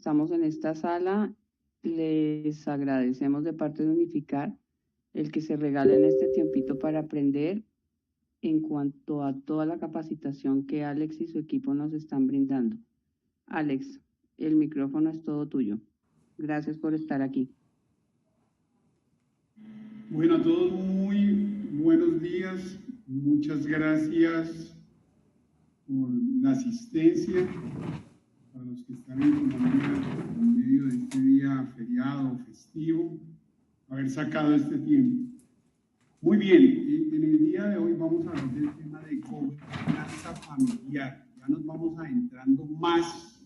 estamos en esta sala, les agradecemos de parte de Unificar el que se regalen este tiempito para aprender en cuanto a toda la capacitación que Alex y su equipo nos están brindando. Alex, el micrófono es todo tuyo. Gracias por estar aquí. Bueno, a todos muy buenos días. Muchas gracias por la asistencia. Para los que están en Colombia en medio de este día feriado, festivo, haber sacado este tiempo. Muy bien, en el día de hoy vamos a hablar del tema de gobernanza familiar. Ya nos vamos adentrando más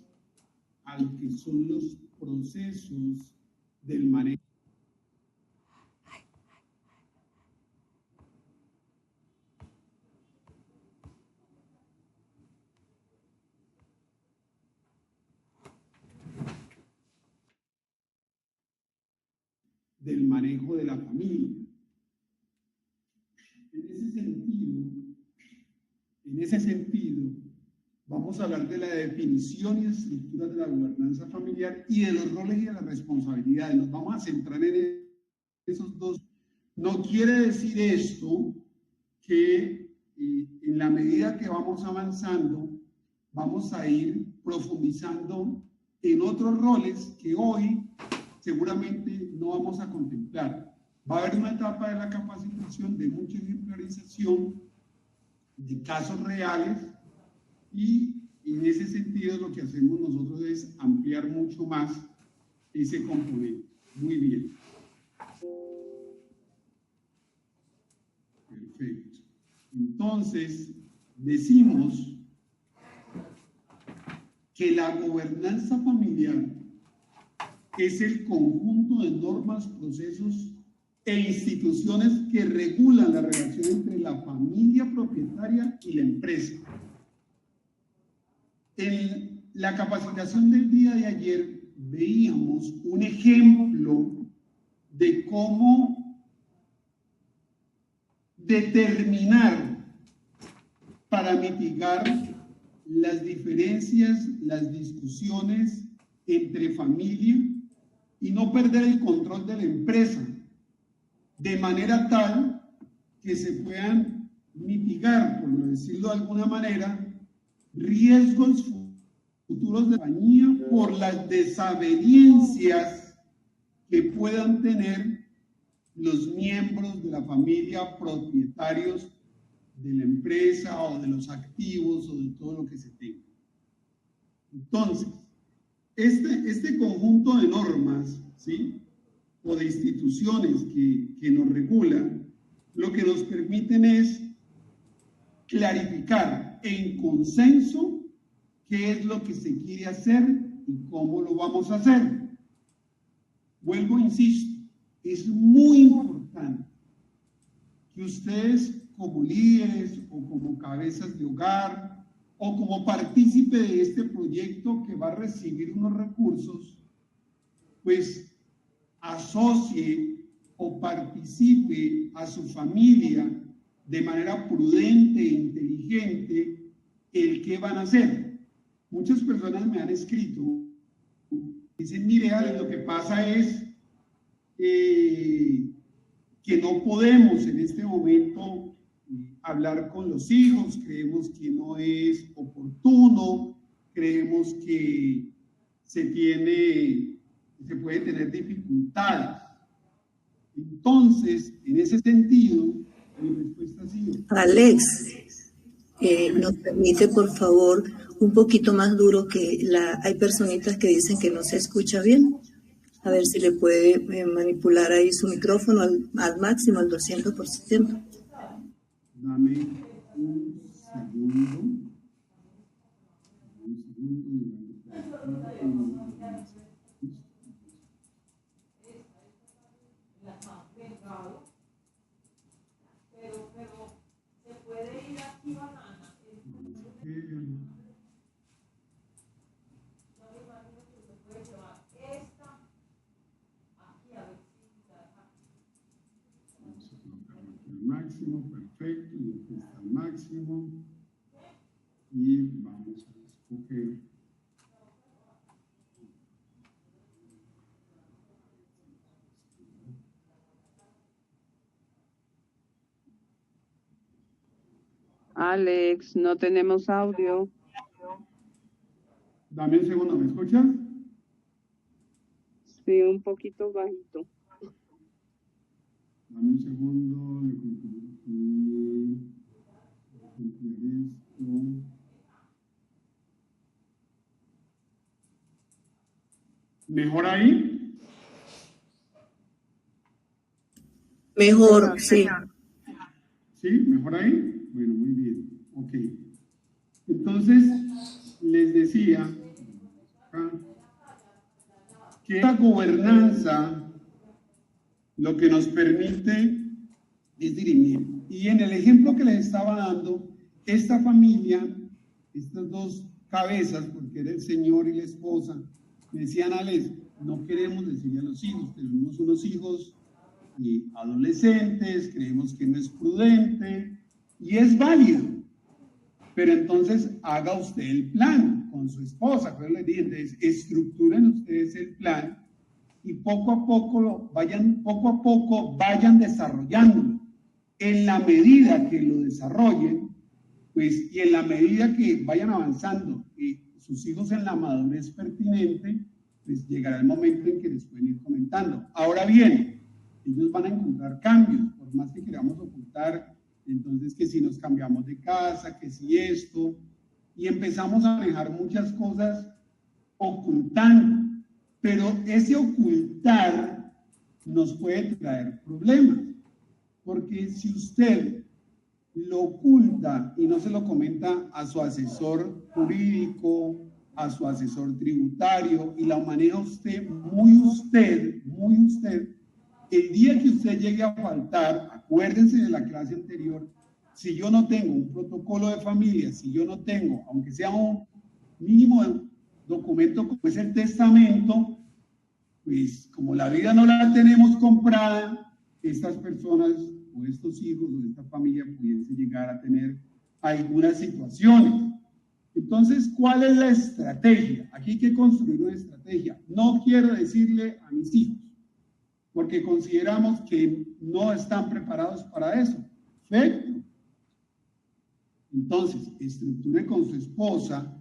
a lo que son los procesos del manejo de la familia. En ese sentido, vamos a hablar de la definición y estructura de la gobernanza familiar y de los roles y de las responsabilidades. Nos vamos a centrar en esos dos. No quiere decir esto que en la medida que vamos avanzando, vamos a ir profundizando en otros roles que hoy seguramente no vamos a contemplar. Va a haber una etapa de la capacitación de mucha ejemplarización de casos reales y en ese sentido lo que hacemos nosotros es ampliar mucho más ese componente. Muy bien. Perfecto. Entonces, decimos que la gobernanza familiar es el conjunto de normas, procesos e instituciones que regulan la relación entre la familia propietaria y la empresa. En la capacitación del día de ayer veíamos un ejemplo de cómo determinar para mitigar las diferencias, las discusiones entre familia y no perder el control de la empresa, de manera tal que se puedan mitigar, por decirlo de alguna manera, riesgos futuros de la compañía por las desavenencias que puedan tener los miembros de la familia propietarios de la empresa o de los activos o de todo lo que se tenga. Entonces, este conjunto de normas, ¿sí?, o de instituciones que nos regulan, lo que nos permiten es clarificar en consenso qué es lo que se quiere hacer y cómo lo vamos a hacer. Vuelvo, insisto, es muy importante que ustedes como líderes o como cabezas de hogar o como partícipe de este proyecto que va a recibir unos recursos, pues asocie o participe a su familia de manera prudente e inteligente el qué van a hacer. Muchas personas me han escrito, dicen, mire, Ale, lo que pasa es que no podemos en este momento hablar con los hijos, creemos que no es oportuno, creemos que se puede tener dificultades. Entonces, en ese sentido, mi respuesta ha sido... Alex, ¿nos permite, por favor, un poquito más duro que hay personitas que dicen que no se escucha bien? A ver si le puede manipular ahí su micrófono al máximo, al 200%. Dame un segundo. Máximo, perfecto, y aquí está el máximo y vamos a escoger Alex, no tenemos audio. Dame un segundo, ¿me escuchas? Sí, un poquito bajito. Dame un segundo. ¿Mejor ahí? Mejor, sí. ¿Sí? ¿Mejor ahí? Bueno, muy bien. Ok. Entonces, les decía que la gobernanza lo que nos permite es dirimir. Y en el ejemplo que les estaba dando, esta familia, estas dos cabezas, porque era el señor y la esposa, me decían, Alex, no queremos decirle a los hijos, tenemos unos hijos adolescentes, creemos que no es prudente, y es válido, pero entonces haga usted el plan con su esposa, pero les dije, entonces estructuren ustedes el plan y poco a poco vayan desarrollándolo. En la medida que lo desarrollen, pues, y en la medida que vayan avanzando sus hijos en la madurez pertinente, pues llegará el momento en que les pueden ir comentando. Ahora bien, ellos van a encontrar cambios, por más que queramos ocultar, entonces que si nos cambiamos de casa, que si esto, y empezamos a manejar muchas cosas ocultando, pero ese ocultar nos puede traer problemas, porque si usted lo oculta y no se lo comenta a su asesor jurídico, a su asesor tributario, y la maneja usted, muy usted, el día que usted llegue a faltar, acuérdense de la clase anterior, si yo no tengo un protocolo de familia, si yo no tengo, aunque sea un mínimo documento como es el testamento, pues como la vida no la tenemos comprada, estas personas o estos hijos o esta familia pudiesen llegar a tener algunas situaciones. Entonces, ¿cuál es la estrategia? Aquí hay que construir una estrategia. No quiero decirle a mis hijos, porque consideramos que no están preparados para eso. Perfecto. Entonces, estructure con su esposa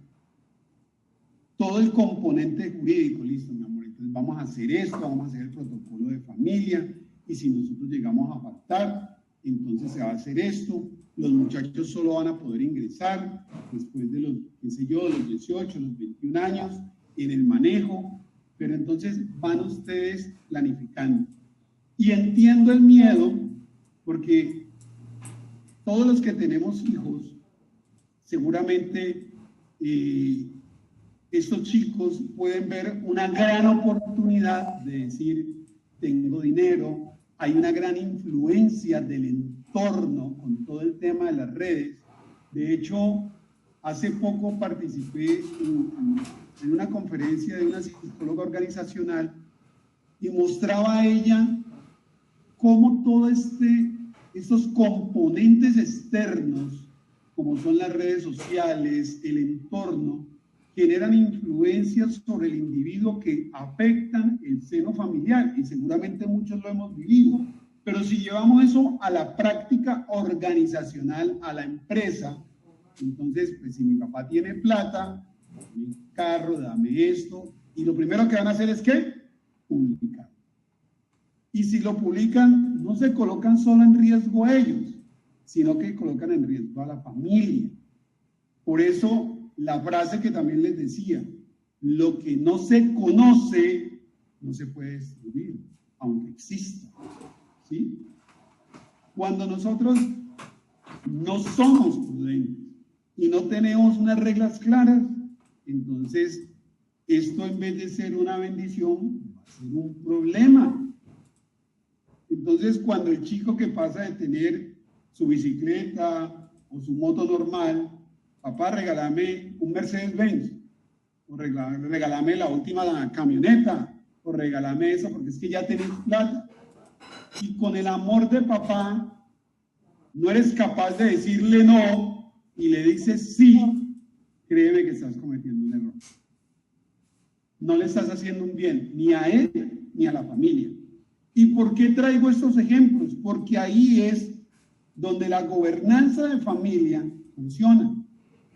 todo el componente jurídico. Listo, mi amor, entonces vamos a hacer esto, vamos a hacer el protocolo de familia, y si nosotros llegamos a faltar, entonces se va a hacer esto. Los muchachos solo van a poder ingresar después de los, qué sé yo, los 18, los 21 años en el manejo, pero entonces van ustedes planificando. Y entiendo el miedo, porque todos los que tenemos hijos, seguramente estos chicos pueden ver una gran oportunidad de decir, tengo dinero, hay una gran influencia del entorno con todo el tema de las redes. De hecho, hace poco participé en una conferencia de una psicóloga organizacional y mostraba a ella cómo todos estos componentes externos, como son las redes sociales, el entorno, generan influencias sobre el individuo que afectan el seno familiar, y seguramente muchos lo hemos vivido. Pero si llevamos eso a la práctica organizacional, a la empresa, entonces, pues si mi papá tiene plata, dame un carro, dame esto, y lo primero que van a hacer es ¿qué? Publicar. Y si lo publican, no se colocan solo en riesgo a ellos, sino que colocan en riesgo a la familia. Por eso, la frase que también les decía, lo que no se conoce no se puede destruir, aunque exista. ¿Sí? Cuando nosotros no somos prudentes y no tenemos unas reglas claras, entonces esto en vez de ser una bendición, va a ser un problema. Entonces, cuando el chico que pasa de tener su bicicleta o su moto normal, papá, regálame un Mercedes-Benz, o regálame la última camioneta, o regálame eso, porque es que ya tenés plata. Y con el amor de papá, no eres capaz de decirle no, y le dices sí, créeme que estás cometiendo un error. No le estás haciendo un bien, ni a él, ni a la familia. ¿Y por qué traigo estos ejemplos? Porque ahí es donde la gobernanza de familia, funciona.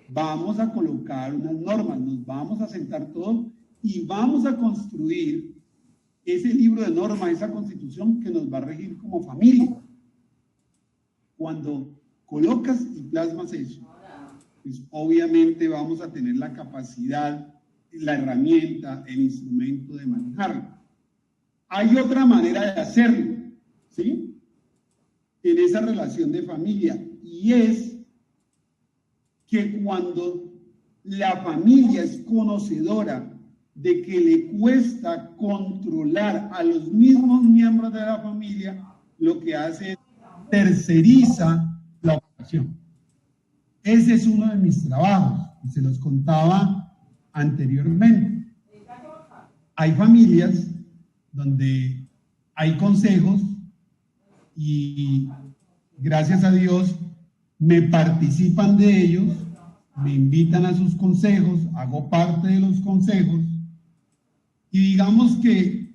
Vamos a colocar unas normas, nos vamos a sentar todos y vamos a construir ese libro de normas, esa constitución que nos va a regir como familia. Cuando colocas y plasmas eso, pues obviamente vamos a tener la capacidad, la herramienta, el instrumento de manejarlo. Hay otra manera de hacerlo, ¿sí? En esa relación de familia, y es que cuando la familia es conocedora de que le cuesta controlar a los mismos miembros de la familia, lo que hace es terceriza la operación. Ese es uno de mis trabajos, y se los contaba anteriormente. Hay familias donde hay consejos y gracias a Dios me participan de ellos, me invitan a sus consejos, hago parte de los consejos y digamos que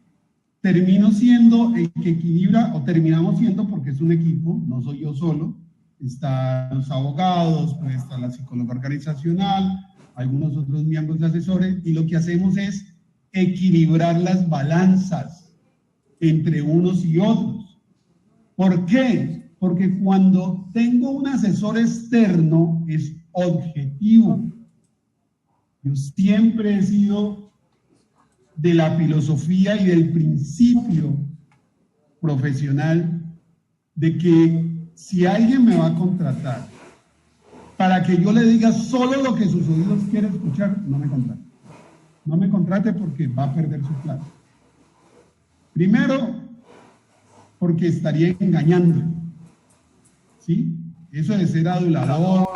termino siendo el que equilibra, o terminamos siendo, porque es un equipo, no soy yo solo, están los abogados, pues está la psicóloga organizacional, algunos otros miembros de asesores, y lo que hacemos es equilibrar las balanzas entre unos y otros. ¿Por qué? Porque cuando tengo un asesor externo es objetivo. Yo siempre he sido de la filosofía y del principio profesional de que si alguien me va a contratar para que yo le diga solo lo que sus oídos quieren escuchar, no me contrate. No me contrate porque va a perder su plata. Primero, porque estaría engañando, ¿sí? Eso de ser adulador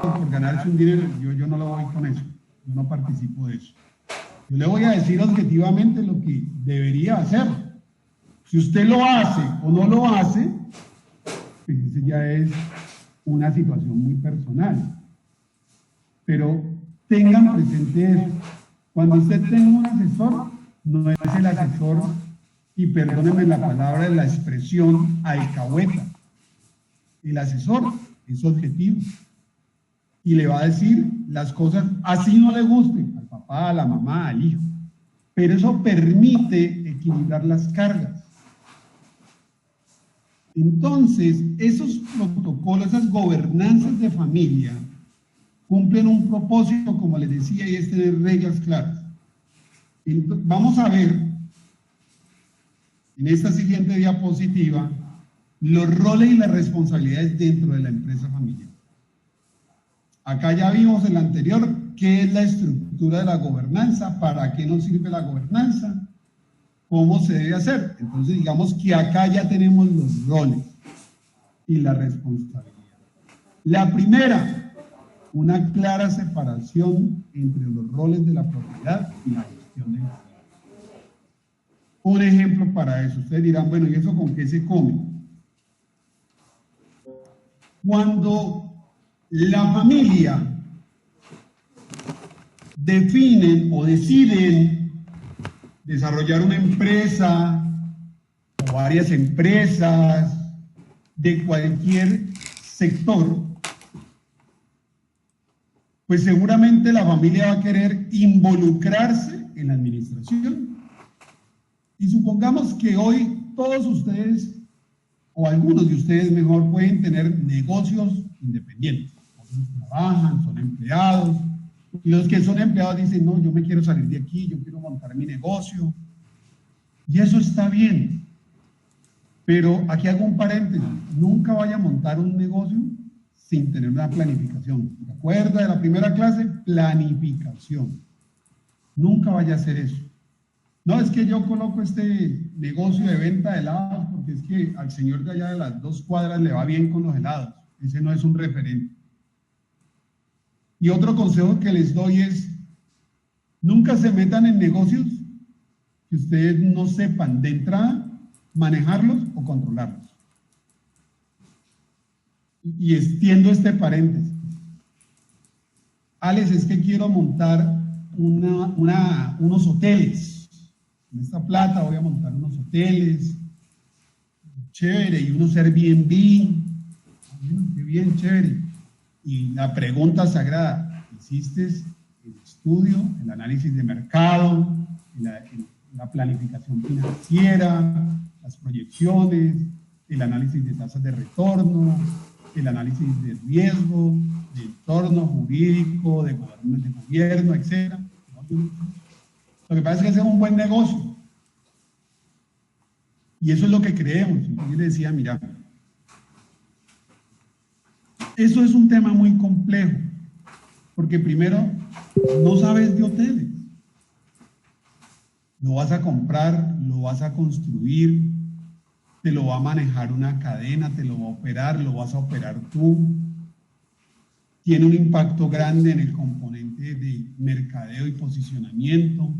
por ganarse un dinero, yo no lo voy con eso. Yo no participo de eso. Yo le voy a decir objetivamente lo que debería hacer. Si usted lo hace o no lo hace, pues eso ya es una situación muy personal. Pero tengan presente eso. Cuando usted tenga un asesor, no es el asesor, y perdónenme la palabra, la expresión, alcahueta. El asesor es objetivo y le va a decir las cosas así no le gusten al papá, a la mamá, al hijo, pero eso permite equilibrar las cargas. Entonces, esos protocolos, esas gobernanzas de familia cumplen un propósito, como les decía, y es tener reglas claras. Entonces, vamos a ver en esta siguiente diapositiva los roles y las responsabilidades dentro de la empresa familiar. Acá ya vimos en la anterior qué es la estructura de la gobernanza, para qué nos sirve la gobernanza, cómo se debe hacer. Entonces digamos que acá ya tenemos los roles y la responsabilidad. La primera, una clara separación entre los roles de la propiedad y la gestión de la propiedad. Un ejemplo para eso, ustedes dirán, bueno, ¿y eso con qué se come? Cuando la familia definen o deciden desarrollar una empresa o varias empresas de cualquier sector, pues seguramente la familia va a querer involucrarse en la administración. Y supongamos que hoy todos ustedes, o algunos de ustedes mejor, pueden tener negocios independientes. Algunos trabajan, son empleados, y los que son empleados dicen, no, yo me quiero salir de aquí, yo quiero montar mi negocio. Y eso está bien. Pero aquí hago un paréntesis, nunca vaya a montar un negocio sin tener una planificación. ¿Se acuerda de la primera clase? Planificación. Nunca vaya a hacer eso. No, es que yo coloco este negocio de venta de helados porque es que al señor de allá de las 2 cuadras le va bien con los helados. Ese no es un referente. Y otro consejo que les doy es, nunca se metan en negocios que ustedes no sepan de entrada manejarlos o controlarlos. Y extiendo este paréntesis. Alex, es que quiero montar unos hoteles. Con esta plata voy a montar unos hoteles, chévere, y unos Airbnb, qué bien, chévere. Y la pregunta sagrada, ¿hiciste el estudio, el análisis de mercado, la planificación financiera, las proyecciones, el análisis de tasas de retorno, el análisis de riesgo, de entorno jurídico, de gobierno, etc.? Lo que pasa es que hacemos un buen negocio. Y eso es lo que creemos. Yo le decía, mira, eso es un tema muy complejo, porque primero, no sabes de hoteles. Lo vas a comprar, lo vas a construir, te lo va a manejar una cadena, te lo va a operar, lo vas a operar tú. Tiene un impacto grande en el componente de mercadeo y posicionamiento.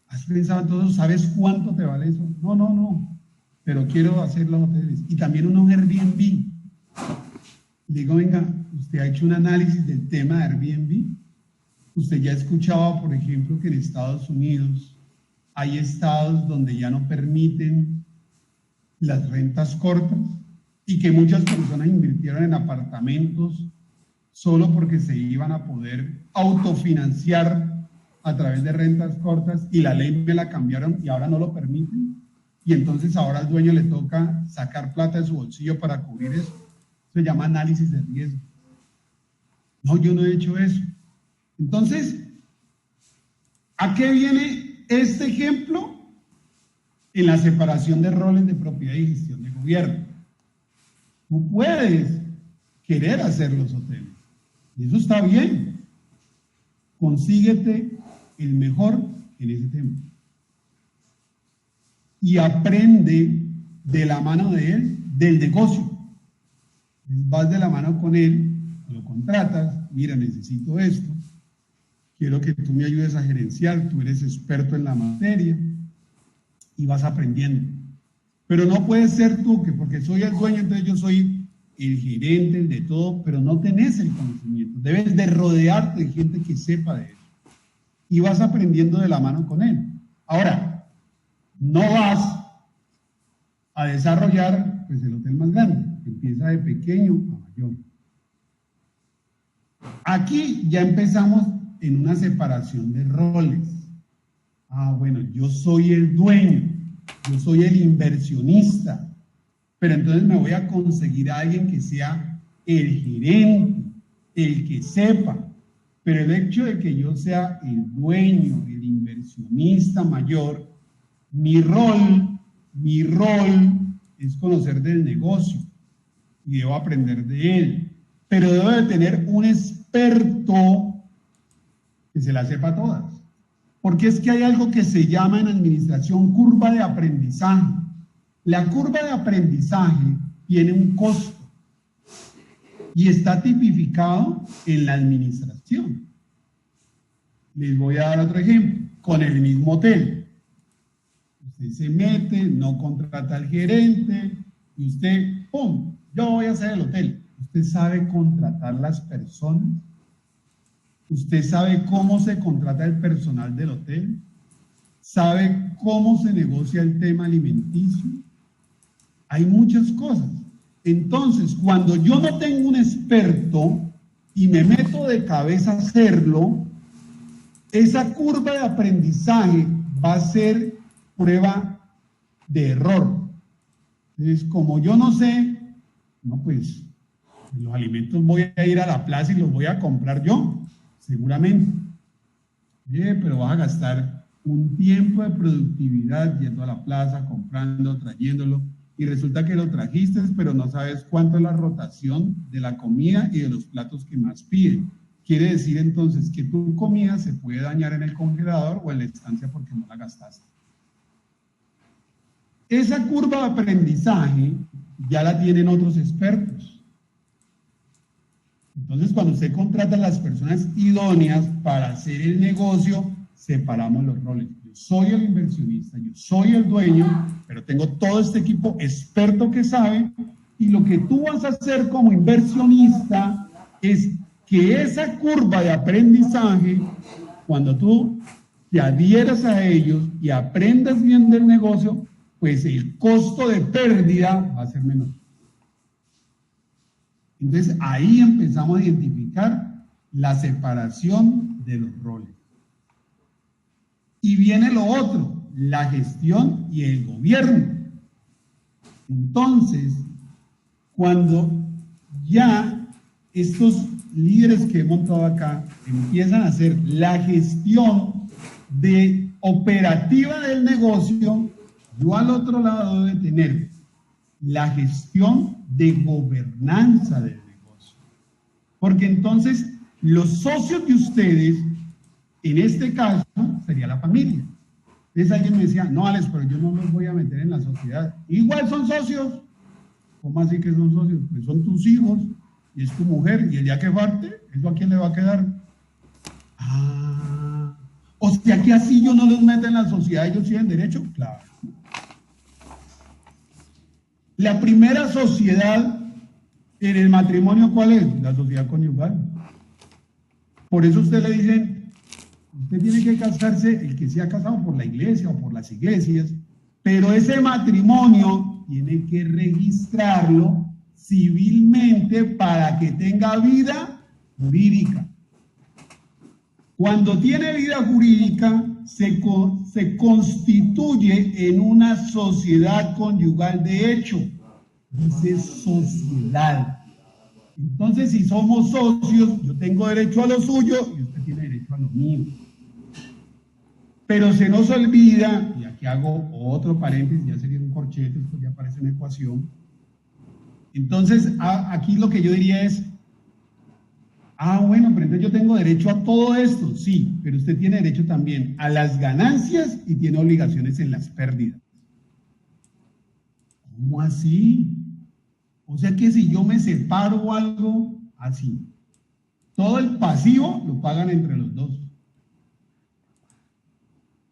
¿Has pensado en todo eso? ¿Sabes cuánto te vale eso? No, pero quiero hacer los hoteles. Y también unos Airbnb. Digo, venga, ¿usted ha hecho un análisis del tema de Airbnb? Usted ya escuchaba, por ejemplo, que en Estados Unidos hay estados donde ya no permiten las rentas cortas y que muchas personas invirtieron en apartamentos solo porque se iban a poder autofinanciar a través de rentas cortas, y la ley me la cambiaron y ahora no lo permiten. Y entonces ahora al dueño le toca sacar plata de su bolsillo para cubrir eso. Se llama análisis de riesgo. No, yo no he hecho eso. Entonces, ¿a qué viene este ejemplo? En la separación de roles de propiedad y gestión de gobierno. Tú puedes querer hacer los hoteles, y eso está bien. Consíguete el mejor en ese tema. Y aprende de la mano de él, del negocio. Vas de la mano con él, lo contratas, mira, necesito esto, quiero que tú me ayudes a gerenciar, tú eres experto en la materia, y vas aprendiendo. Pero no puedes ser tú, que porque soy el dueño, entonces yo soy el gerente, el de todo, pero no tenés el conocimiento. Debes de rodearte de gente que sepa de eso. Y vas aprendiendo de la mano con él. Ahora, no vas a desarrollar pues, el hotel más grande. Empieza de pequeño a mayor. Aquí ya empezamos en una separación de roles. Bueno, yo soy el dueño, yo soy el inversionista, pero entonces me voy a conseguir a alguien que sea el gerente, el que sepa. Pero el hecho de que yo sea el dueño, el inversionista mayor, mi rol es conocer del negocio y debo aprender de él. Pero debo de tener un experto que se la sepa todas. Porque es que hay algo que se llama en administración curva de aprendizaje. La curva de aprendizaje tiene un costo y está tipificado en la administración. Les voy a dar otro ejemplo, con el mismo hotel. Usted se mete, no contrata al gerente, y usted, ¡pum!, yo voy a hacer el hotel. ¿Usted sabe contratar las personas? ¿Usted sabe cómo se contrata el personal del hotel? ¿Sabe cómo se negocia el tema alimenticio? Hay muchas cosas. Entonces, cuando yo no tengo un experto y me meto de cabeza a hacerlo, esa curva de aprendizaje va a ser prueba de error. Entonces, como yo no sé, no, pues los alimentos voy a ir a la plaza y los voy a comprar yo, seguramente. Pero vas a gastar un tiempo de productividad yendo a la plaza, comprando, trayéndolo, y resulta que lo trajiste, pero no sabes cuánto es la rotación de la comida y de los platos que más piden. Quiere decir entonces que tu comida se puede dañar en el congelador o en la estancia porque no la gastaste. Esa curva de aprendizaje ya la tienen otros expertos. Entonces, cuando usted contrata a las personas idóneas para hacer el negocio, separamos los roles. Yo soy el inversionista, yo soy el dueño, pero tengo todo este equipo experto que sabe, y lo que tú vas a hacer como inversionista es que esa curva de aprendizaje, cuando tú te adhieras a ellos y aprendas bien del negocio, pues el costo de pérdida va a ser menor. Entonces ahí empezamos a identificar la separación de los roles. Y viene lo otro, la gestión y el gobierno. Entonces, cuando ya estos líderes que he montado acá empiezan a hacer la gestión operativa del negocio, yo al otro lado debo tener la gestión de gobernanza del negocio. Porque entonces los socios de ustedes, en este caso, sería la familia. Entonces alguien me decía, no, Alex, pero yo no los voy a meter en la sociedad. Igual son socios. ¿Cómo así que son socios? Pues son tus hijos y es tu mujer, y el día que parte, ¿eso a quién le va a quedar? Ah, o sea que así yo no los meto en la sociedad, ellos tienen derecho, claro. La primera sociedad en el matrimonio, ¿cuál es? La sociedad conyugal. Por eso usted le dicen, usted tiene que casarse, el que sea casado por la iglesia o por las iglesias, pero ese matrimonio tiene que registrarlo civilmente para que tenga vida jurídica. Cuando tiene vida jurídica, se constituye en una sociedad conyugal de hecho. Dice sociedad. Entonces, si somos socios, yo tengo derecho a lo suyo y usted tiene derecho a lo mío. Pero se nos olvida, y aquí hago otro paréntesis, ya sería un corchete, esto ya parece una ecuación. Entonces, aquí lo que yo diría es, bueno, pero entonces yo tengo derecho a todo esto, sí, pero usted tiene derecho también a las ganancias y tiene obligaciones en las pérdidas. ¿Cómo así? O sea que si yo me separo o algo, así, todo el pasivo lo pagan entre los dos.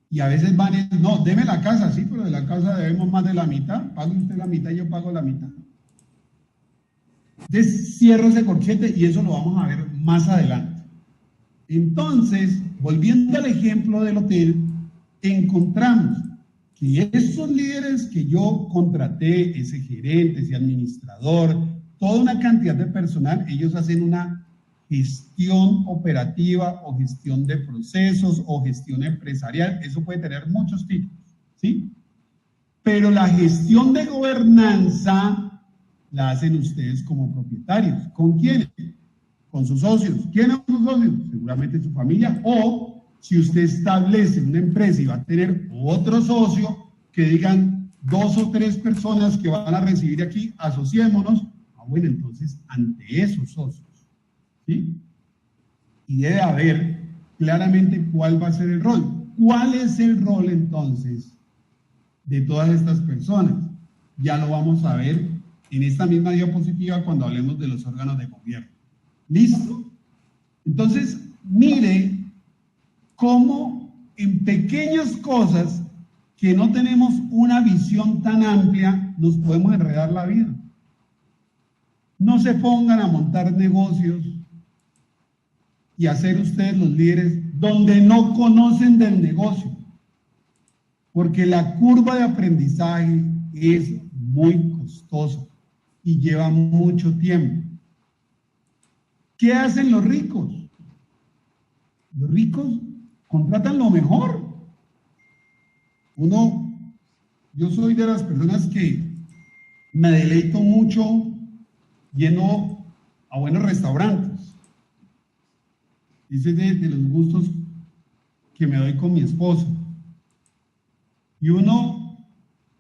Y a veces van, no, deme la casa, sí, pero de la casa debemos más de la mitad, pague usted la mitad y yo pago la mitad. Entonces cierro ese corchete y eso lo vamos a ver más adelante. Entonces, volviendo al ejemplo del hotel, encontramos que esos líderes que yo contraté, ese gerente, ese administrador, toda una cantidad de personal, ellos hacen una gestión operativa o gestión de procesos o gestión empresarial, eso puede tener muchos tipos, ¿sí? Pero la gestión de gobernanza la hacen ustedes como propietarios. ¿Con quiénes? Con sus socios. ¿Quiénes son sus socios? Seguramente su familia, o si usted establece una empresa y va a tener otro socio, que digan 2 o 3 personas que van a recibir aquí, asociémonos, bueno, entonces ante esos socios, ¿sí? Y debe haber claramente cuál va a ser el rol. ¿Cuál es el rol entonces de todas estas personas? Ya lo vamos a ver en esta misma diapositiva cuando hablemos de los órganos de gobierno. ¿Listo? Entonces, mire cómo en pequeñas cosas que no tenemos una visión tan amplia, nos podemos enredar la vida. No se pongan a montar negocios y hacer ustedes los líderes donde no conocen del negocio, porque la curva de aprendizaje es muy costosa y lleva mucho tiempo. ¿Qué hacen los ricos? Los ricos contratan lo mejor. Yo soy de las personas que me deleito mucho yendo a buenos restaurantes. Ese es de los gustos que me doy con mi esposa. Y uno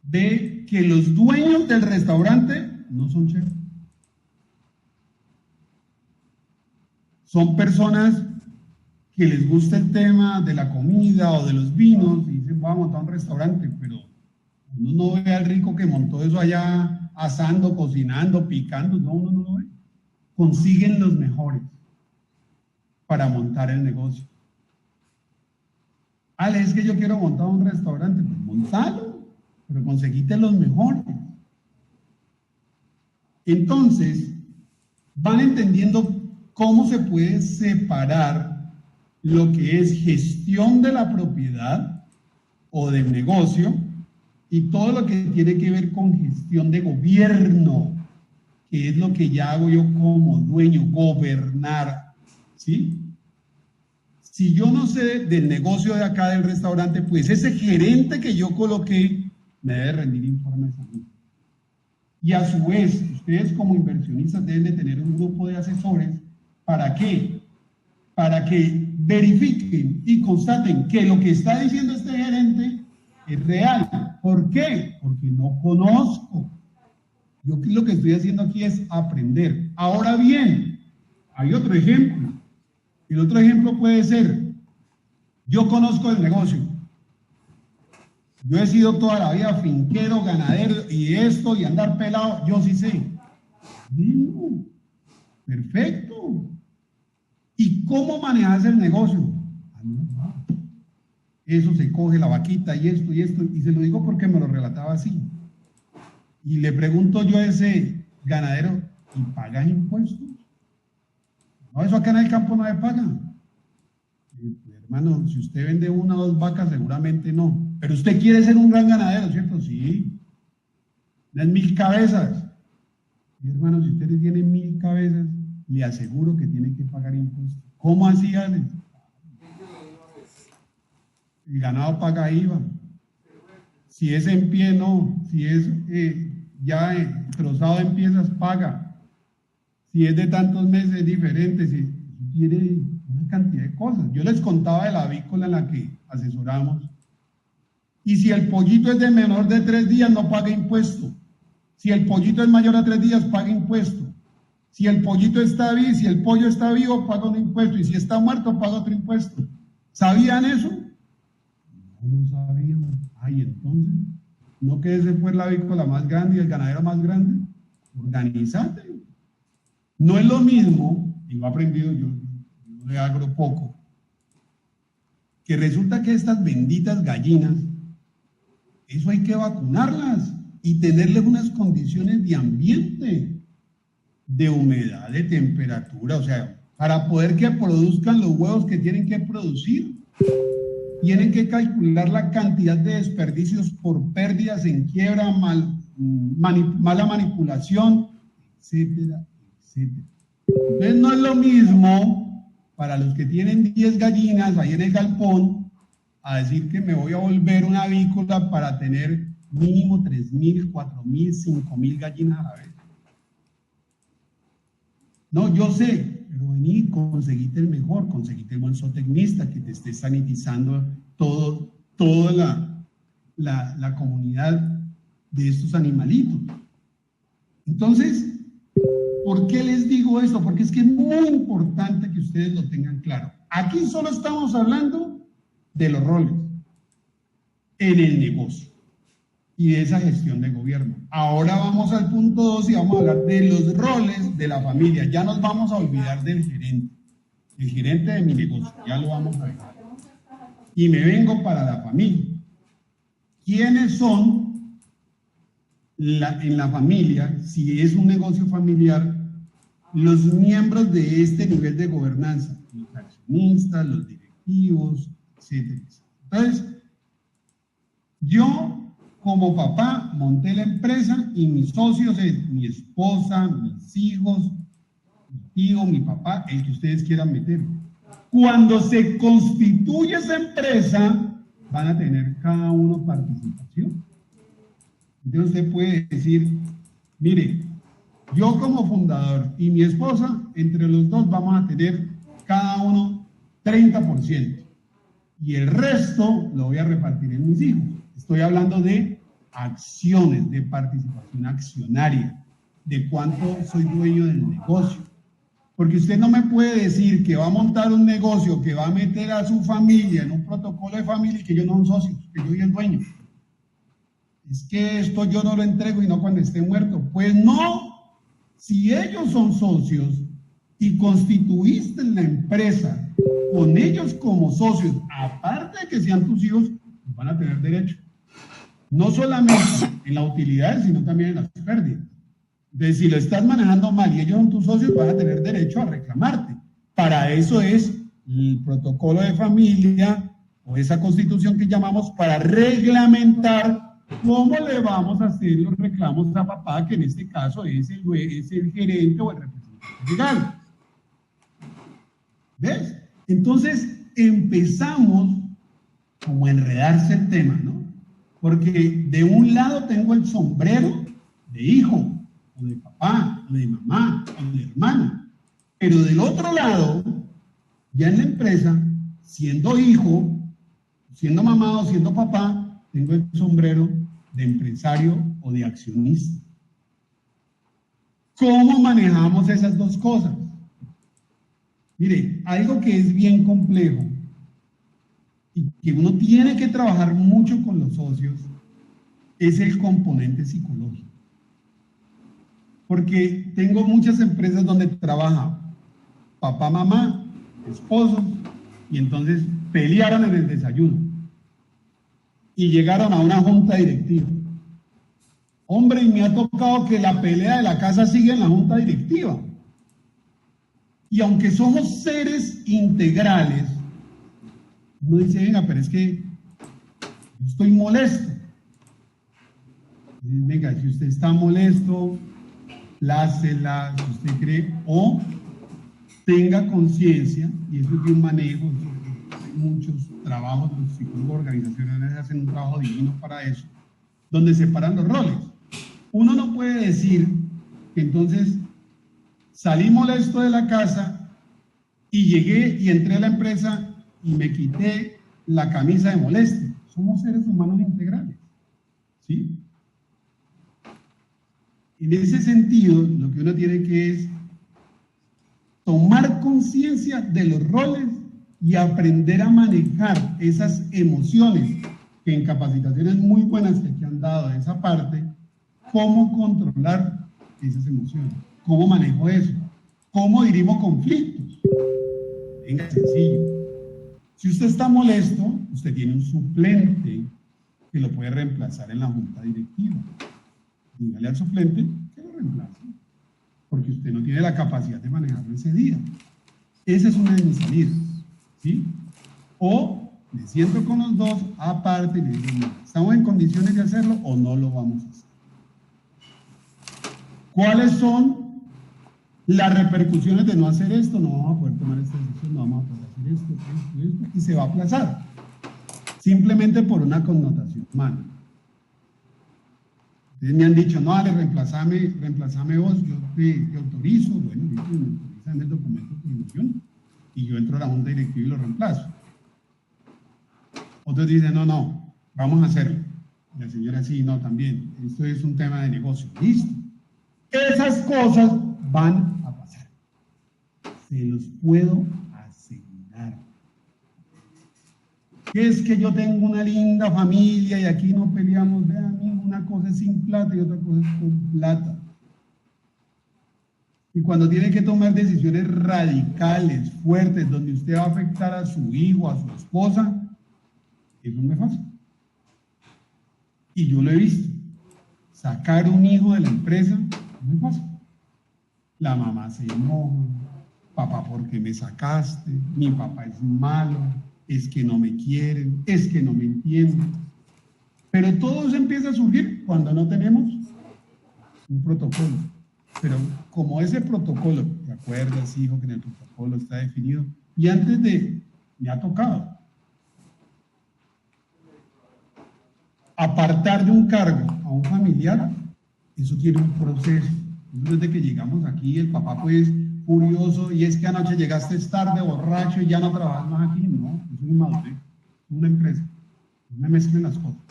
ve que los dueños del restaurante no son chefs. Son personas que les gusta el tema de la comida o de los vinos y dicen, vamos a montar un restaurante, pero uno no ve al rico que montó eso allá asando, cocinando, picando, no, uno no lo ve. Consiguen los mejores para montar el negocio. Es que yo quiero montar un restaurante, pues montalo, pero conseguite los mejores. Entonces, van entendiendo cómo se puede separar lo que es gestión de la propiedad o del negocio y todo lo que tiene que ver con gestión de gobierno, que es lo que ya hago yo como dueño, gobernar, ¿sí? Si yo no sé del negocio de acá del restaurante, pues ese gerente que yo coloqué me debe rendir informes a mí. Y a su vez, ustedes como inversionistas deben de tener un grupo de asesores. ¿Para qué? Para que verifiquen y constaten que lo que está diciendo este gerente es real. ¿Por qué? Porque no conozco. Yo lo que estoy haciendo aquí es aprender. Ahora bien, hay otro ejemplo. El otro ejemplo puede ser, yo conozco el negocio. Yo he sido toda la vida finquero, ganadero y esto y andar pelado, yo sí sé. Bueno, perfecto. ¿Y cómo manejas el negocio? Eso se coge la vaquita y esto, y se lo digo porque me lo relataba así. Y le pregunto yo a ese ganadero, ¿y pagas impuestos? No, eso acá en el campo no se paga. Hermano, si usted vende 1 o 2 vacas, seguramente no. Pero usted quiere ser un gran ganadero, ¿cierto? Sí. Las 1000 cabezas. Y hermano, si ustedes tienen 1000 cabezas, le aseguro que tienen que pagar impuestos. ¿Cómo así, Alex? El ganado paga IVA. Si es en pie, no. Si es ya trozado en piezas, paga. Si es de tantos meses, es diferente. Si tiene una cantidad de cosas. Yo les contaba de la avícola en la que asesoramos. Y si el pollito es de menor de 3 días, no paga impuesto. Si el pollito es mayor a 3 días, paga impuesto. Si el pollito está vivo, si el pollo está vivo, paga un impuesto. Y si está muerto, paga otro impuesto. ¿Sabían eso? No sabían. Ay, entonces, ¿no que ese fue la avícola más grande y el ganadero más grande? Organízate. No es lo mismo, y lo he aprendido yo de agro poco, que resulta que estas benditas gallinas, eso hay que vacunarlas y tenerles unas condiciones de ambiente, de humedad, de temperatura, o sea, para poder que produzcan los huevos que tienen que producir. Tienen que calcular la cantidad de desperdicios por pérdidas en quiebra, mala manipulación, etcétera, etcétera. Entonces no es lo mismo para los que tienen 10 gallinas ahí en el galpón a decir que me voy a volver una avícola para tener mínimo 3.000, 4.000, 5.000 gallinas a la vez. No, yo sé, pero vení, conseguite el mejor, conseguite el buen zootecnista que te esté sanitizando toda la comunidad de estos animalitos. Entonces, ¿por qué les digo esto? Porque es que es muy importante que ustedes lo tengan claro. Aquí solo estamos hablando de los roles en el negocio y de esa gestión de gobierno. Ahora vamos al punto 2 y vamos a hablar de los roles de la familia. Ya nos vamos a olvidar del gerente, el gerente de mi negocio, ya lo vamos a dejar. Y me vengo para la familia. ¿Quiénes son en la familia, si es un negocio familiar, los miembros de este nivel de gobernanza? Los accionistas, los directivos, etcétera. Entonces, yo como papá monté la empresa y mis socios es mi esposa, mis hijos, mi tío, mi papá, el que ustedes quieran meter. Cuando se constituye esa empresa, van a tener cada uno participación. Entonces usted puede decir, mire, yo como fundador y mi esposa, entre los dos vamos a tener cada uno 30%. Y el resto lo voy a repartir en mis hijos. Estoy hablando de acciones, de participación accionaria, de cuánto soy dueño del negocio. Porque usted no me puede decir que va a montar un negocio, que va a meter a su familia en un protocolo de familia y que ellos no son socios, que yo soy el dueño. Es que esto yo no lo entrego y no cuando esté muerto. Pues no, si ellos son socios y constituiste la empresa con ellos como socios, aparte de que sean tus hijos, van a tener derecho. No solamente en la utilidad, sino también en las pérdidas. Entonces, si lo estás manejando mal y ellos son tus socios, van a tener derecho a reclamarte. Para eso es el protocolo de familia o esa constitución que llamamos para reglamentar ¿Cómo le vamos a hacer los reclamos a papá, que en este caso es el gerente o el representante legal? ¿Ves? Entonces empezamos como a enredarse el tema, ¿no? Porque de un lado tengo el sombrero de hijo, o de papá, o de mamá, o de hermano. Pero del otro lado, ya en la empresa, siendo hijo, siendo mamá o siendo papá, tengo el sombrero de empresario o de accionista. ¿Cómo manejamos esas dos cosas? Mire, algo que es bien complejo y que uno tiene que trabajar mucho con los socios es el componente psicológico. Porque tengo muchas empresas donde trabaja papá, mamá, esposos, y entonces pelearon en el desayuno y llegaron a una junta directiva. Hombre, y me ha tocado que la pelea de la casa siga en la junta directiva. Y aunque somos seres integrales, uno dice, venga, pero es que yo estoy molesto. Venga, si usted está molesto, plácela, si usted cree, o tenga conciencia, y eso es de un manejo, hay muchos trabajos, los psicólogos organizacionales hacen un trabajo divino para eso, donde separan los roles. Uno no puede decir que entonces salí molesto de la casa y llegué y entré a la empresa y me quité la camisa de molestia. Somos seres humanos integrales, ¿sí? En ese sentido, lo que uno tiene que es tomar conciencia de los roles y aprender a manejar esas emociones, que en capacitaciones muy buenas que aquí han dado de esa parte, cómo controlar esas emociones, cómo manejo eso, cómo dirimo conflictos. Venga, sencillo. Si usted está molesto, usted tiene un suplente que lo puede reemplazar en la junta directiva. Dígale al suplente que lo reemplace, porque usted no tiene la capacidad de manejarlo ese día. Esa es una de mis salidas, ¿sí? O me siento con los dos aparte y le digo, no, ¿estamos en condiciones de hacerlo o no lo vamos a hacer? ¿Cuáles son las repercusiones de no hacer esto? No vamos a poder tomar esta decisión, no vamos a poder hacer esto, y se va a aplazar, simplemente por una connotación humana. Ustedes me han dicho, no, Ale, reemplazame vos, yo te autorizo, bueno, me autorizan el documento de promoción y yo entro a la junta directiva y lo reemplazo. Otros dicen, no, vamos a hacerlo. La señora, sí, no, también, esto es un tema de negocio, listo. Esas cosas van a pasar, se los puedo asegurar. Es que yo tengo una linda familia y aquí no peleamos, vean, una cosa es sin plata y otra cosa es con plata. Y cuando tiene que tomar decisiones radicales, fuertes, donde usted va a afectar a su hijo, a su esposa, eso no es fácil. Y yo lo he visto. Sacar un hijo de la empresa no es fácil. La mamá se enoja, papá, ¿por qué me sacaste? Mi papá es malo, es que no me quieren, es que no me entienden. Pero todo eso empieza a surgir cuando no tenemos un protocolo. Pero como ese protocolo, ¿te acuerdas, hijo, que en el protocolo está definido? Y antes de, me ha tocado apartar de un cargo a un familiar, eso tiene un proceso. Desde que llegamos aquí, el papá pues furioso, y es que anoche llegaste tarde, borracho, y ya no trabajas más aquí. No, es un inmadurez, es una empresa, no me mezclen las cosas.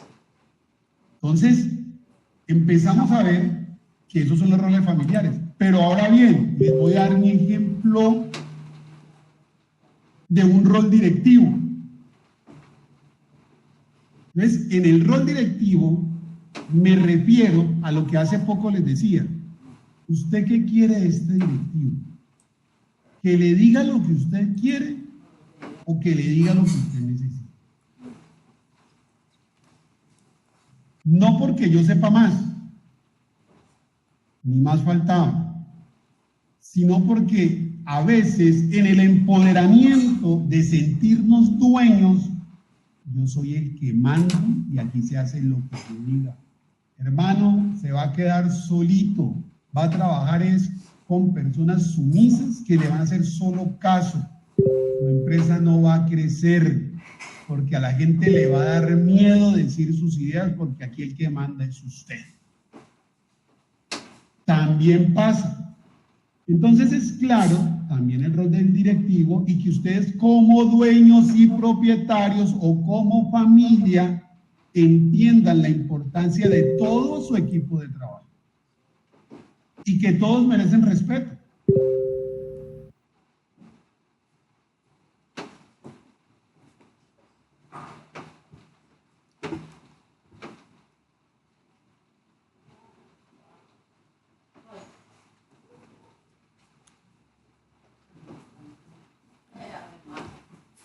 Entonces, empezamos a ver que esos son los roles familiares. Pero ahora bien, les voy a dar un ejemplo de un rol directivo. ¿Ves? En el rol directivo me refiero a lo que hace poco les decía. ¿Usted qué quiere de este directivo? ¿Que le diga lo que usted quiere o que le diga lo que usted necesita? No porque yo sepa más, ni más faltaba, sino porque a veces en el empoderamiento de sentirnos dueños, yo soy el que mando y aquí se hace lo que yo diga. Hermano, se va a quedar solito, va a trabajar con personas sumisas que le van a hacer solo caso. Su empresa no va a crecer porque a la gente le va a dar miedo decir sus ideas porque aquí el que manda es usted. También pasa. Entonces es claro también el rol del directivo y que ustedes como dueños y propietarios o como familia entiendan la importancia de todo su equipo de trabajo y que todos merecen respeto.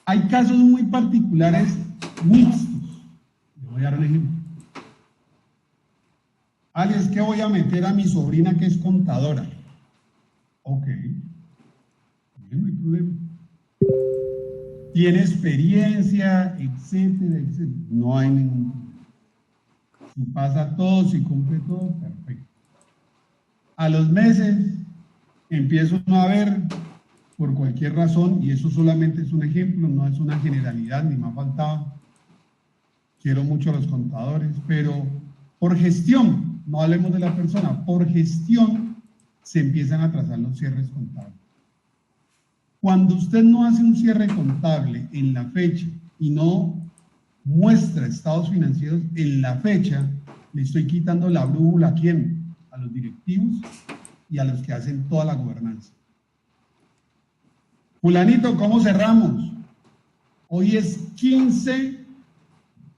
Hay casos muy particulares mixtos. Le voy a dar un ejemplo. Ali, es que voy a meter a mi sobrina que es contadora. Ok. No hay problema. Tiene experiencia, etcétera, etcétera. No hay ningún problema. Si pasa todo, si cumple todo, perfecto. A los meses empiezo a ver, por cualquier razón, y eso solamente es un ejemplo, no es una generalidad, ni me ha faltado. Quiero mucho a los contadores, pero por gestión, no hablemos de la persona, por gestión se empiezan a trazar los cierres contables. Cuando usted no hace un cierre contable en la fecha y no muestra estados financieros en la fecha, le estoy quitando la brújula ¿a quién? A los directivos y a los que hacen toda la gobernanza. Fulanito, ¿cómo cerramos? Hoy es 15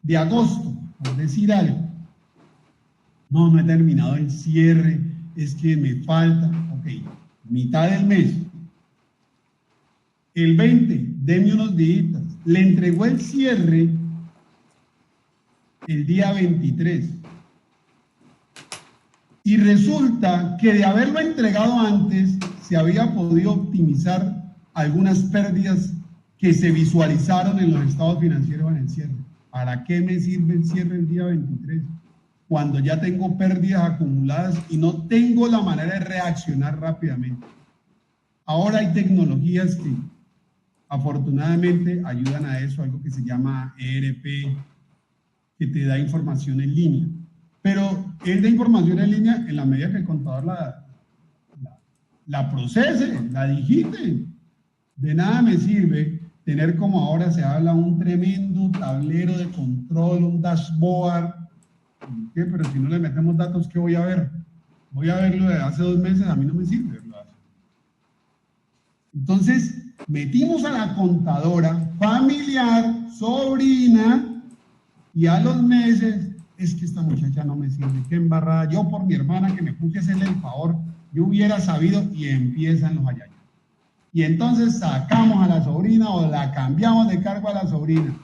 de agosto, por decir algo. No he terminado el cierre, es que me falta, ok, mitad del mes. El 20, deme unos días. Le entregó el cierre el día 23. Y resulta que de haberlo entregado antes, se había podido optimizar algunas pérdidas que se visualizaron en los estados financieros en el cierre. ¿Para qué me sirve el cierre el día 23? Cuando ya tengo pérdidas acumuladas y no tengo la manera de reaccionar rápidamente. Ahora hay tecnologías que afortunadamente ayudan a eso, algo que se llama ERP, que te da información en línea. Pero es de información en línea en la medida que el contador la procese, la digite. De nada me sirve tener, como ahora se habla, un tremendo tablero de control, un dashboard. ¿Qué? Pero si no le metemos datos, ¿qué voy a ver? Voy a verlo de hace 2 meses, a mí no me sirve verlo. Entonces, metimos a la contadora familiar, sobrina, y a los meses, es que esta muchacha no me sirve, qué embarrada, yo por mi hermana que me puse a hacerle el favor, yo hubiera sabido, y empiezan los ayayos. Y entonces sacamos a la sobrina o la cambiamos de cargo a la sobrina.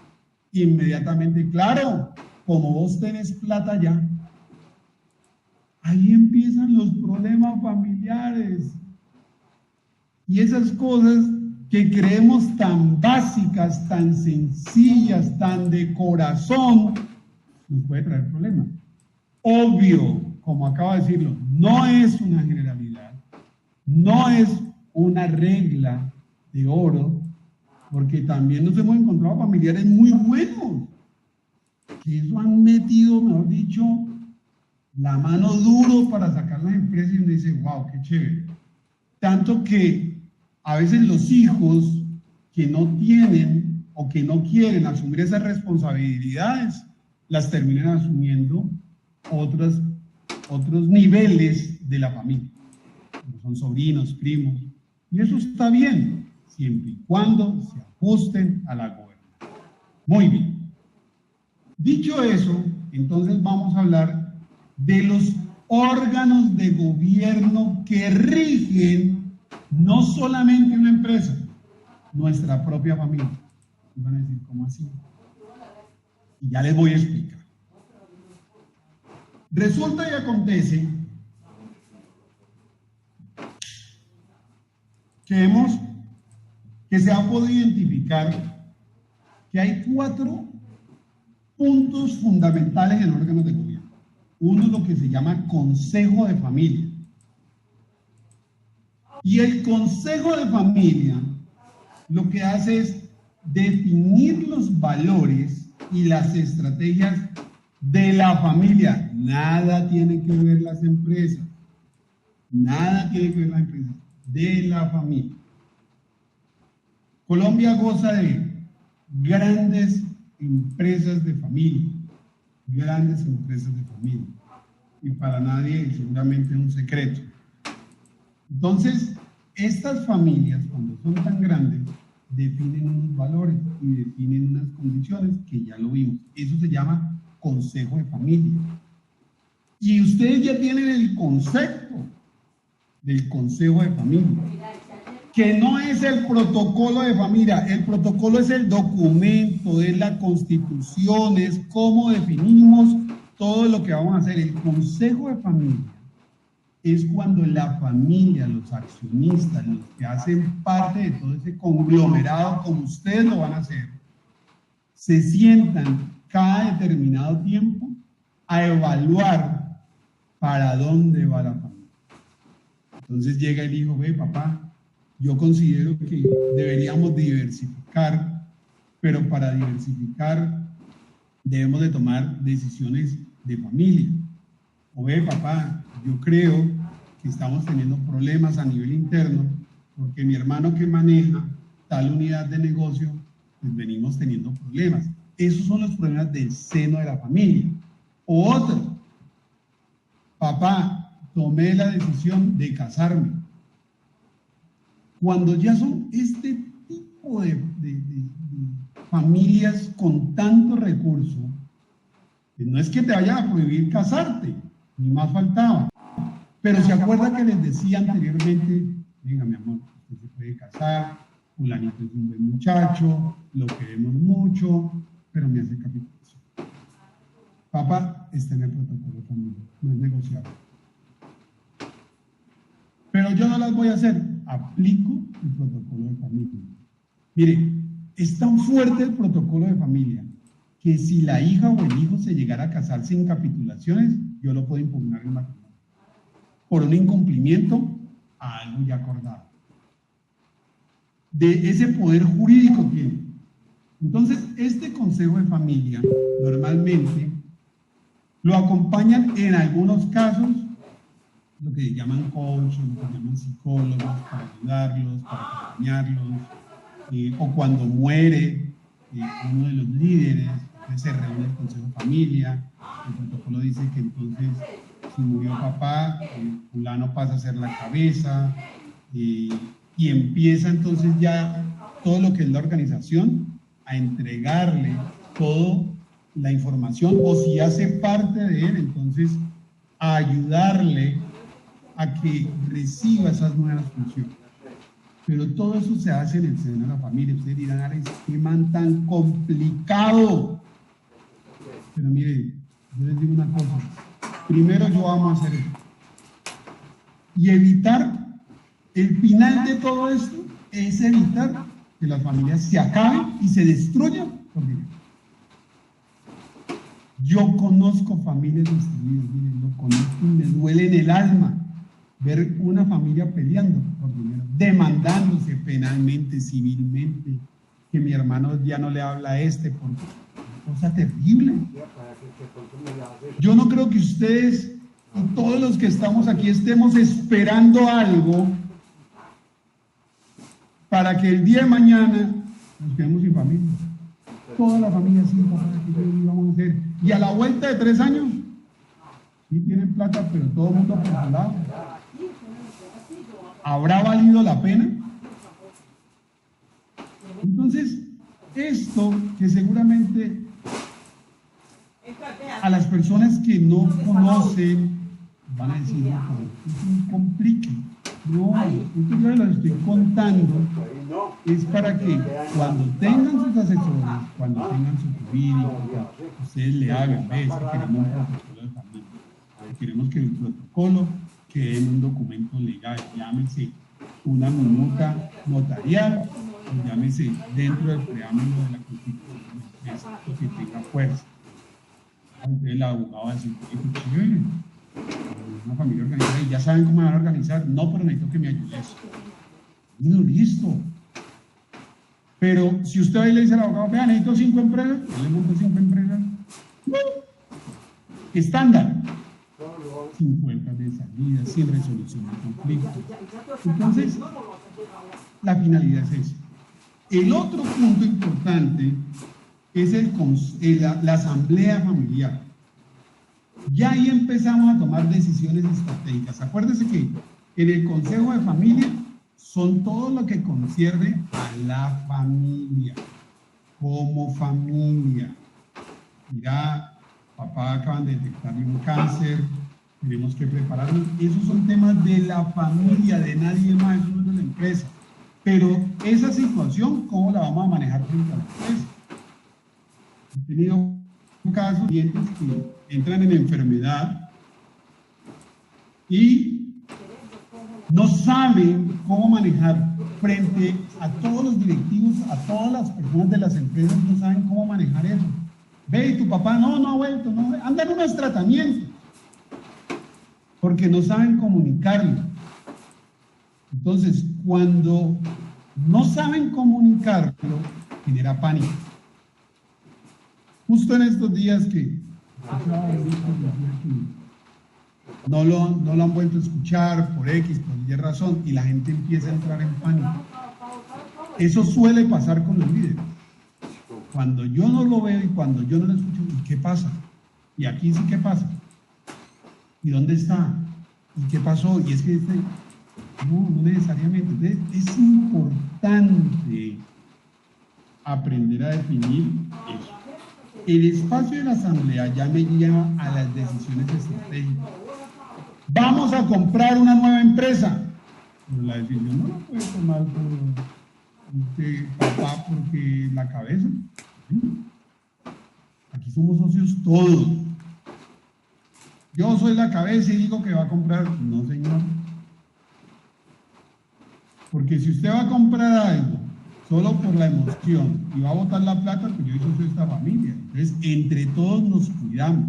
Inmediatamente, claro, como vos tenés plata ya, ahí empiezan los problemas familiares. Y esas cosas que creemos tan básicas, tan sencillas, tan de corazón, nos puede traer problemas. Obvio, como acabo de decirlo, no es una generalidad, no es una regla de oro, porque también nos hemos encontrado familiares muy buenos, que eso han metido, mejor dicho, la mano duro para sacar las empresas y uno dice, wow, qué chévere. Tanto que a veces los hijos que no tienen o que no quieren asumir esas responsabilidades, las terminan asumiendo otros niveles de la familia, como son sobrinos, primos, y eso está bien, siempre y cuando se ajusten a la gobernanza. Muy bien. Dicho eso, entonces vamos a hablar de los órganos de gobierno que rigen no solamente una empresa, nuestra propia familia. Y van a decir, ¿cómo así? Y ya les voy a explicar. Resulta y acontece que se ha podido identificar que hay 4 puntos fundamentales en órganos de gobierno. Uno es lo que se llama Consejo de Familia. Y el Consejo de Familia lo que hace es definir los valores y las estrategias de la familia. Nada tienen que ver las empresas. Nada tiene que ver las empresas. De la familia. Colombia goza de grandes empresas de familia. Grandes empresas de familia. Y para nadie seguramente es un secreto. Entonces, estas familias, cuando son tan grandes, definen unos valores y definen unas condiciones que ya lo vimos. Eso se llama Consejo de Familia. Y ustedes ya tienen el concepto del Consejo de Familia, que no es el protocolo de familia. El protocolo es el documento, es la constitución, es cómo definimos todo lo que vamos a hacer. El Consejo de Familia es cuando la familia, los accionistas, los que hacen parte de todo ese conglomerado, como ustedes lo van a hacer, se sientan cada determinado tiempo a evaluar para dónde va la familia. Entonces llega el hijo, ve, papá, yo considero que deberíamos diversificar, pero para diversificar debemos de tomar decisiones de familia. O ve, papá, yo creo que estamos teniendo problemas a nivel interno porque mi hermano que maneja tal unidad de negocio, pues venimos teniendo problemas. Esos son los problemas del seno de la familia. O otro, papá, tomé la decisión de casarme. Cuando ya son este tipo de familias con tanto recurso, pues no es que te vayan a prohibir casarte, ni más faltaba. Pero se acuerda que les decía anteriormente, venga mi amor, usted se puede casar, fulanito es un buen muchacho, lo queremos mucho, pero me hace capitulación. Papá, está en el protocolo de familia, no es negociable. Pero yo no las voy a hacer, aplico el protocolo de familia. Mire, es tan fuerte el protocolo de familia que si la hija o el hijo se llegara a casar sin capitulaciones, yo lo puedo impugnar en matrimonio por un incumplimiento a algo ya acordado. De ese poder jurídico tiene. Entonces, este consejo de familia normalmente lo acompañan en algunos casos lo que llaman coaches, lo que llaman psicólogos para ayudarlos, para acompañarlos, o cuando muere uno de los líderes, se reúne el consejo de familia, el protocolo dice que entonces si murió papá, fulano pasa a ser la cabeza, y empieza entonces ya todo lo que es la organización a entregarle toda la información, o si hace parte de él, entonces a ayudarle a que reciba esas nuevas funciones. Pero todo eso se hace en el seno de la familia. Ustedes dirán, Alex, qué man tan complicado. Pero mire, yo les digo una cosa. Primero yo vamos a hacer esto. Y evitar, el final de todo esto es evitar que las familias se acaben y se destruyan por dinero. Yo conozco familias destruidas, miren, lo conozco y me duele en el alma ver una familia peleando por dinero, demandándose penalmente, civilmente, que mi hermano ya no le habla a este, porque es una cosa terrible. Yo no creo que ustedes y todos los que estamos aquí estemos esperando algo para que el día de mañana nos quedemos sin familia. Toda la familia sin papá, que íbamos a hacer. Y a la vuelta de 3 años, sí tienen plata, pero todo el mundo por su lado. ¿Habrá valido la pena? Entonces, esto que seguramente a las personas que no conocen van a decir, no, es un complique. No, esto yo les estoy contando, es para que cuando tengan sus asesores, cuando tengan su jurídico, ustedes le hagan, ves que queremos un protocolo de familia, queremos que el protocolo quede en un documento legal, llámese una minuta notarial, o llámese dentro del preámbulo de la Constitución, que tenga fuerza. Entonces el abogado va a decir, qué chévere, una familia organizada, y ya saben cómo van a organizar. No, pero necesito que me ayudes. No, listo. Pero si usted ahí le dice al abogado, vea, necesito 5 empresas, él le monta 5 empresas. Estándar. Sin puertas de salida, sin resolución de conflictos. Entonces, la finalidad es esa. El otro punto importante es la asamblea familiar. Ya ahí empezamos a tomar decisiones estratégicas. Acuérdese que en el Consejo de Familia son todo lo que concierne a la familia, como familia. Mira, papá acaban de detectarle un cáncer, tenemos que prepararnos. Esos son temas de la familia, de nadie más, eso no es de la empresa. Pero esa situación, ¿cómo la vamos a manejar frente a la empresa? He tenido casos de clientes que entran en enfermedad y no saben cómo manejar frente a todos los directivos, a todas las personas de las empresas, no saben cómo manejar eso. Ve, y tu papá no ha vuelto, no, anda en unos tratamientos, porque no saben comunicarlo. Entonces, cuando no saben comunicarlo, genera pánico. Justo en estos días que no lo han vuelto a escuchar por X, por Y razón, y la gente empieza a entrar en pánico. Eso suele pasar con los líderes. Cuando yo no lo veo y cuando yo no lo escucho, ¿y qué pasa? Y aquí sí, ¿qué pasa? ¿Y dónde está? ¿Y qué pasó? Y es que no necesariamente. Entonces, es importante aprender a definir eso. El espacio de la asamblea ya me lleva a las decisiones estratégicas. Vamos a comprar una nueva empresa. Pero la decisión no la puede tomar papá porque la cabeza. Aquí somos socios todos. Yo soy la cabeza y digo que va a comprar. No, señor. Porque si usted va a comprar algo solo por la emoción y va a botar la plata, pues yo soy esta familia. Entonces, entre todos nos cuidamos.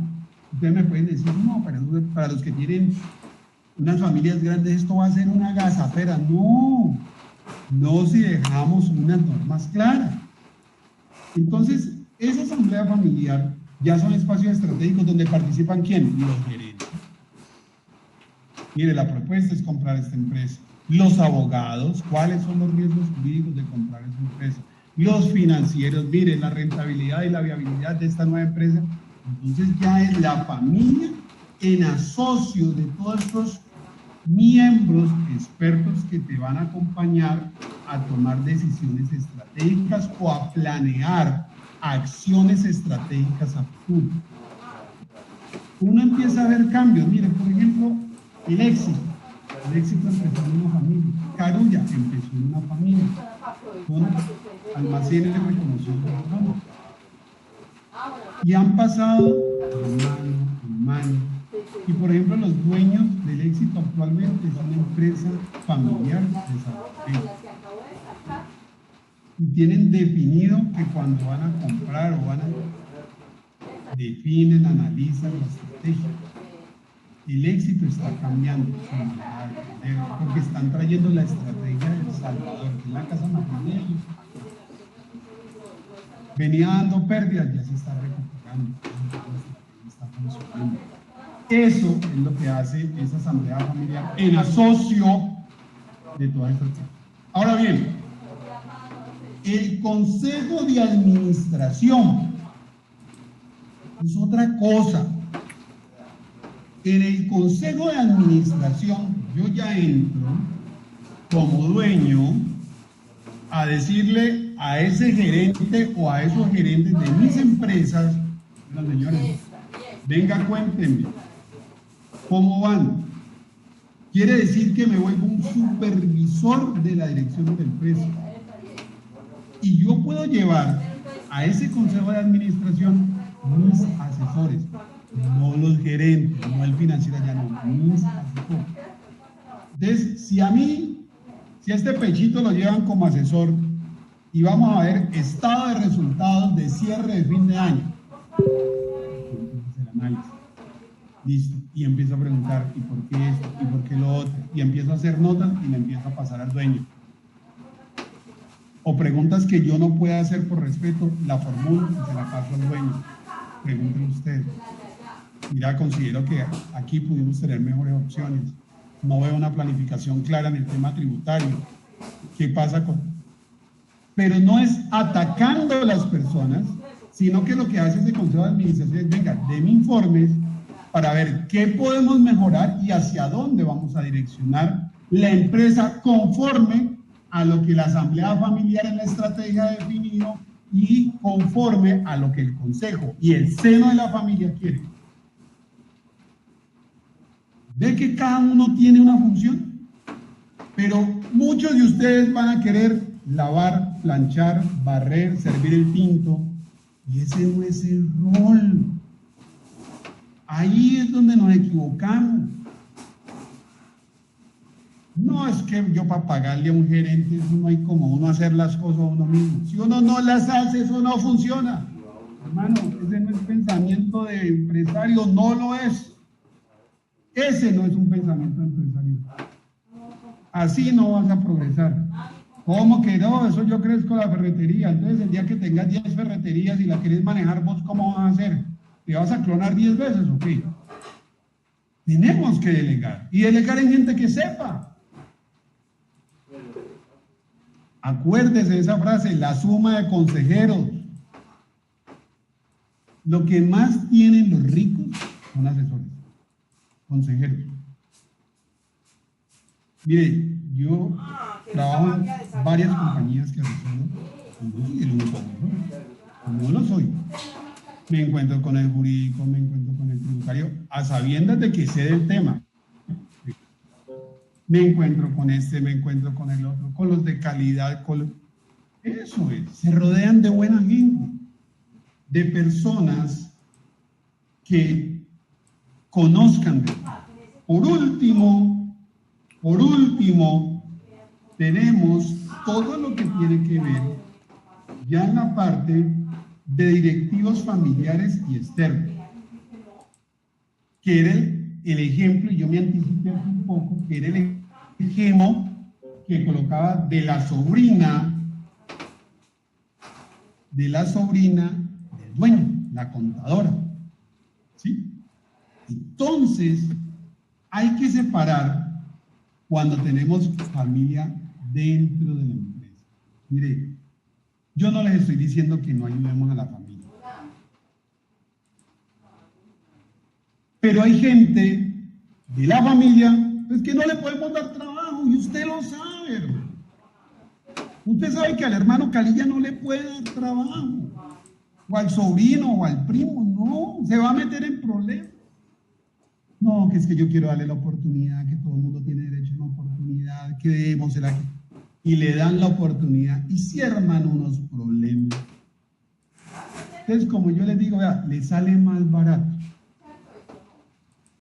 Ustedes me pueden decir, no, para los que tienen unas familias grandes esto va a ser una gazapera. No, no si dejamos unas normas claras. Entonces, esa asamblea familiar ya son espacios estratégicos donde participan ¿quién? Los gerentes. Mire, la propuesta es comprar esta empresa. Los abogados, ¿cuáles son los riesgos jurídicos de comprar esa empresa? Los financieros, miren, la rentabilidad y la viabilidad de esta nueva empresa. Entonces ya es la familia en asocio de todos estos miembros expertos que te van a acompañar a tomar decisiones estratégicas o a planear acciones estratégicas a futuro. Uno empieza a ver cambios. Miren, por ejemplo, el éxito. El éxito empezó en una familia. Carulla empezó en una familia. Con almacenes de reconocidos de los nombres. Y han pasado de mano en mano. Y por ejemplo, los dueños del éxito actualmente es una empresa familiar de San Pedro. Y tienen definido que cuando van a comprar o van a definen, analizan la estrategia. El éxito está cambiando porque están trayendo la estrategia de El Salvador, que es la casa matriz de ellos. Venía dando pérdidas, ya se está recuperando, está funcionando. Eso es lo que hace esa asamblea familiar en asocio de todas estas cosas. Ahora bien, el consejo de administración es otra cosa. En el consejo de administración yo ya entro como dueño a decirle a ese gerente o a esos gerentes de mis empresas, bueno, señores, venga, cuéntenme, ¿cómo van? Quiere decir que me vuelvo un supervisor de la dirección de la empresa. Y yo puedo llevar a ese consejo de administración mis asesores, no los gerentes, no el financiero, ya no, mis asesores. Entonces, si a este pechito lo llevan como asesor y vamos a ver estado de resultados de cierre de fin de año, análisis. Listo. Y empiezo a preguntar, ¿y por qué esto? ¿Y por qué lo otro? Y empiezo a hacer notas y le empiezo a pasar al dueño. O preguntas que yo no pueda hacer por respeto, la formulo y se la paso al dueño. Pregúntenle usted. Mira, considero que aquí pudimos tener mejores opciones. No veo una planificación clara en el tema tributario. ¿Qué pasa con...? Pero no es atacando a las personas, sino que lo que hace ese consejo de administración es, venga, denme informes para ver qué podemos mejorar y hacia dónde vamos a direccionar la empresa conforme a lo que la asamblea familiar en la estrategia ha definido y conforme a lo que el consejo y el seno de la familia quiere. Ve que cada uno tiene una función, pero muchos de ustedes van a querer lavar, planchar, barrer, servir el tinto, y ese no es el rol. Ahí es donde nos equivocamos. No es que yo para pagarle a un gerente, eso no hay como uno hacer las cosas uno mismo. Si uno no las hace, eso no funciona. Hermano, ese no es pensamiento de empresario, no lo es. Ese no es un pensamiento de empresario. Así no vas a progresar. ¿Cómo que no? Eso yo crezco la ferretería. Entonces el día que tengas 10 ferreterías y la querés manejar vos, ¿cómo vas a hacer? ¿Te vas a clonar 10 veces o qué? Tenemos que delegar. Y delegar en gente que sepa. Acuérdese de esa frase, la suma de consejeros. Lo que más tienen los ricos son asesores, consejeros. Mire, yo trabajo en varias compañías que asesoro, y no soy el único asesor, no lo soy. Me encuentro con el jurídico, me encuentro con el tributario, a sabiendas de que sé del tema. Me encuentro con este, me encuentro con el otro, con los de calidad, eso es, se rodean de buena gente, de personas que conozcan de esto. Por último, tenemos todo lo que tiene que ver ya en la parte de directivos familiares y externos, que era el ejemplo, y yo me anticipé un poco, que era el ejemplo que colocaba de la sobrina del dueño, la contadora, ¿sí? Entonces, hay que separar cuando tenemos familia dentro de la empresa. Mire, yo no les estoy diciendo que no ayudemos a la familia. Pero hay gente de la familia pues, que no le podemos dar trabajo y usted lo sabe, hermano. Usted sabe que al hermano Calilla no le puede dar trabajo, o al sobrino o al primo, no, se va a meter en problemas. No, que es que yo quiero darle la oportunidad, que todo el mundo tiene derecho a una oportunidad, que démosela aquí. Y le dan la oportunidad y se arman unos problemas. Entonces, como yo les digo, vea, le sale más barato